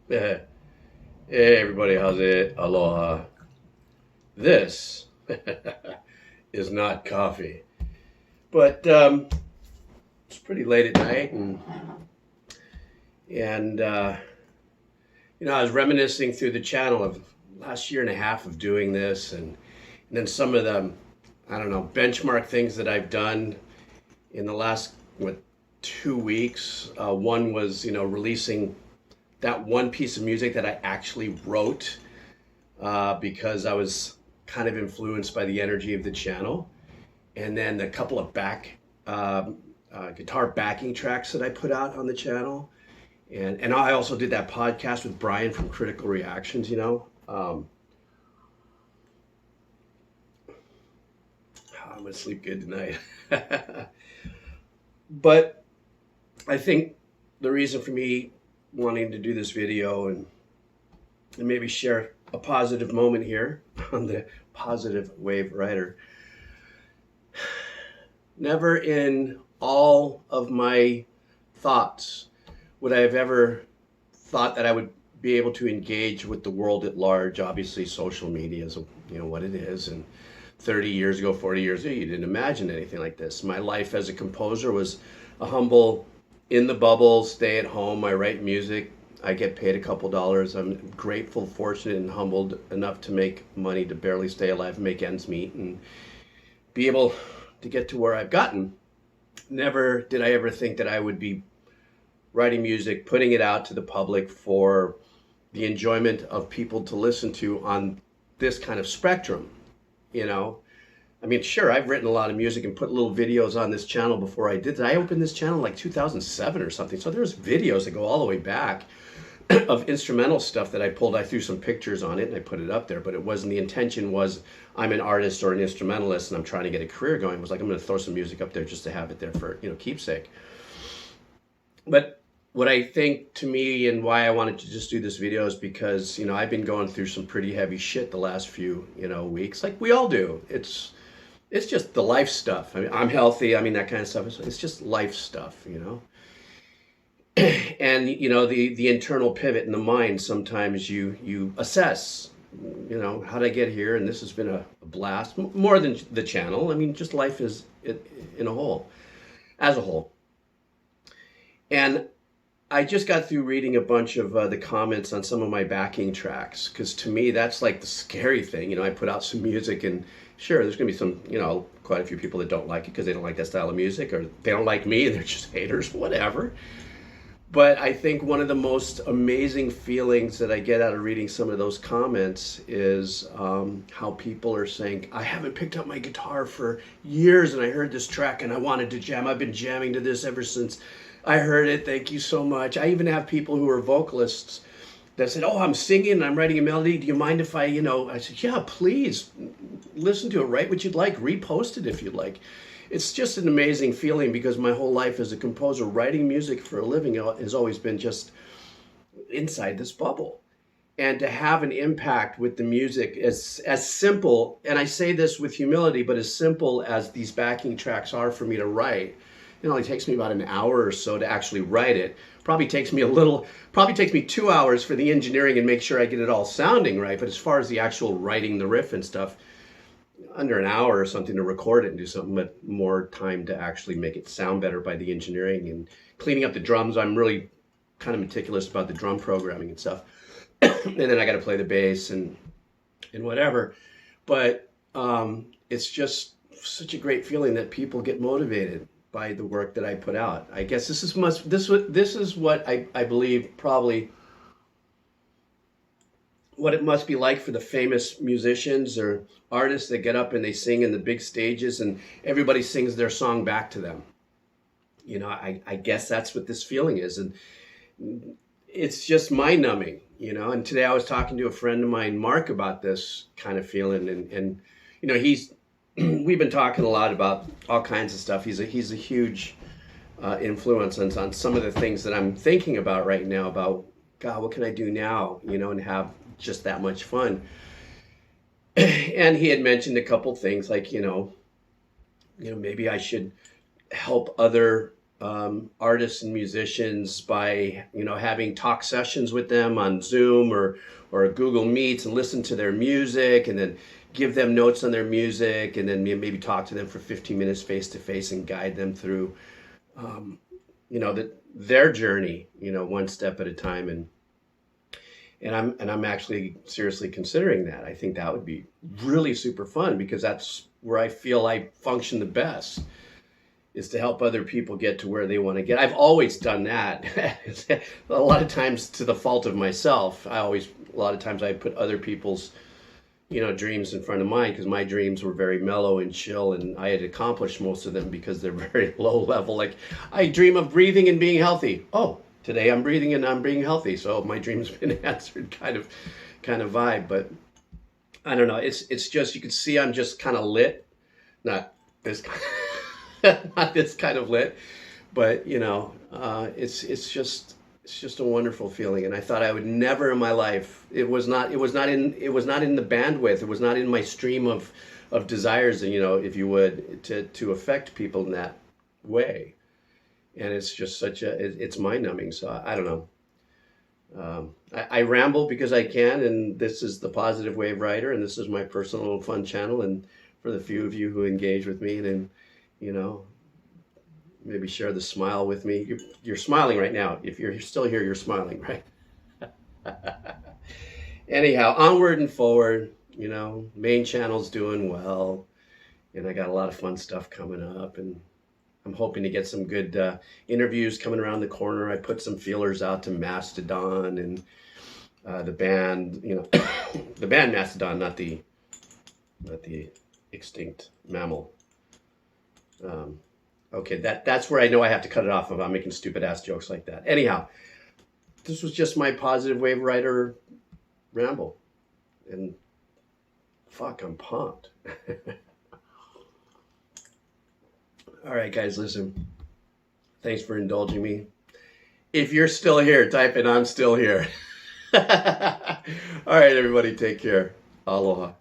Hey everybody, how's it? Aloha. This is not coffee, but it's pretty late at night, and I was reminiscing through the channel of last year and a half of doing this, and then some of the I don't know benchmark things that I've done in the last 2 weeks. One was releasing that one piece of music that I actually wrote because I was kind of influenced by the energy of the channel. And then a couple of guitar backing tracks that I put out on the channel. And I also did that podcast with Brian from Critical Reactions. I'm going to sleep good tonight. But I think the reason for me wanting to do this video and maybe share a positive moment here on the Positive Wave Rider. Never in all of my thoughts would I have ever thought that I would be able to engage with the world at large. Obviously, social media is what it is, and 30 years ago, 40 years ago, you didn't imagine anything like this. My life as a composer was a humble, in the bubble, stay at home. I write music. I get paid a couple dollars. I'm grateful, fortunate, and humbled enough to make money to barely stay alive and make ends meet and be able to get to where I've gotten. Never did I ever think that I would be writing music, putting it out to the public for the enjoyment of people to listen to on this kind of spectrum. I mean, sure, I've written a lot of music and put little videos on this channel before I did that. I opened this channel like 2007 or something. So there's videos that go all the way back of instrumental stuff that I pulled. I threw some pictures on it and I put it up there, but it wasn't, the intention was I'm an artist or an instrumentalist and I'm trying to get a career going. It was like, I'm going to throw some music up there just to have it there for, keepsake. But what I think to me and why I wanted to just do this video is because, I've been going through some pretty heavy shit the last few, weeks, like we all do. It's just the life stuff. I mean, I'm healthy. I mean, that kind of stuff. It's just life stuff. And the internal pivot in the mind. Sometimes you assess. How did I get here? And this has been a blast. More than the channel. I mean, just life is in a whole, as a whole. And I just got through reading a bunch of the comments on some of my backing tracks, because to me that's like the scary thing. I put out some music, and sure, there's gonna be some, quite a few people that don't like it because they don't like that style of music, or they don't like me and they're just haters, whatever. But I think one of the most amazing feelings that I get out of reading some of those comments is how people are saying, I haven't picked up my guitar for years and I heard this track and I wanted to jam. I've been jamming to this ever since I heard it. Thank you so much. I even have people who are vocalists that said, oh, I'm singing and I'm writing a melody. Do you mind if I said, yeah, please listen to it, write what you'd like, repost it if you'd like. It's just an amazing feeling, because my whole life as a composer, writing music for a living has always been just inside this bubble. And to have an impact with the music as simple, and I say this with humility, but as simple as these backing tracks are for me to write, it only takes me about an hour or so to actually write it. Probably takes me 2 hours for the engineering and make sure I get it all sounding right. But as far as the actual writing the riff and stuff, under an hour or something to record it and do something, but more time to actually make it sound better by the engineering and cleaning up the drums. I'm really kind of meticulous about the drum programming and stuff. And then I got to play the bass and whatever. But it's just such a great feeling that people get motivated by the work that I put out. I guess this is what I believe probably what it must be like for the famous musicians or artists that get up and they sing in the big stages and everybody sings their song back to them. I guess that's what this feeling is. And it's just mind numbing, and today I was talking to a friend of mine, Mark, about this kind of feeling. And we've been talking a lot about all kinds of stuff. He's a huge influence on some of the things that I'm thinking about right now about, God, what can I do now, and have just that much fun. And he had mentioned a couple things like, maybe I should help other artists and musicians by, you know, having talk sessions with them on Zoom or Google Meets, and listen to their music, and then give them notes on their music, and then maybe talk to them for 15 minutes face to face and guide them through, you know, their journey, you know, one step at a time. And I'm actually seriously considering that. I think that would be really super fun, because that's where I feel I function the best, is to help other people get to where they want to get. I've always done that. A lot of times to the fault of myself. A lot of times I put other people's, you know, dreams in front of mine, because my dreams were very mellow and chill, and I had accomplished most of them because they're very low level. Like, I dream of breathing and being healthy. Oh, today I'm breathing and I'm being healthy, so my dream's been answered, kind of vibe. But I don't know. It's just, you can see I'm just kind of lit, not this, not this kind of lit, but you know, it's just a wonderful feeling. And I thought I would never in my life. It was not in the bandwidth. It was not in my stream of desires, you know, if you would, to affect people in that way. And it's just it's mind numbing. So I don't know. I ramble because I can, and this is the Positive Wave Writer, and this is my personal little fun channel. And for the few of you who engage with me, then, you know, maybe share the smile with me. You're smiling right now. If you're still here, you're smiling, right? Anyhow, onward and forward. You know, main channel's doing well, and I got a lot of fun stuff coming up, and I'm hoping to get some good interviews coming around the corner. I put some feelers out to Mastodon and the band, you know, the band Mastodon, not the extinct mammal. Okay, that's where I know I have to cut it off if I'm making stupid ass jokes like that. Anyhow, this was just my Positive Wave Writer ramble, and fuck, I'm pumped. All right, guys, listen. Thanks for indulging me. If you're still here, type in "I'm still here." All right, everybody, take care. Aloha.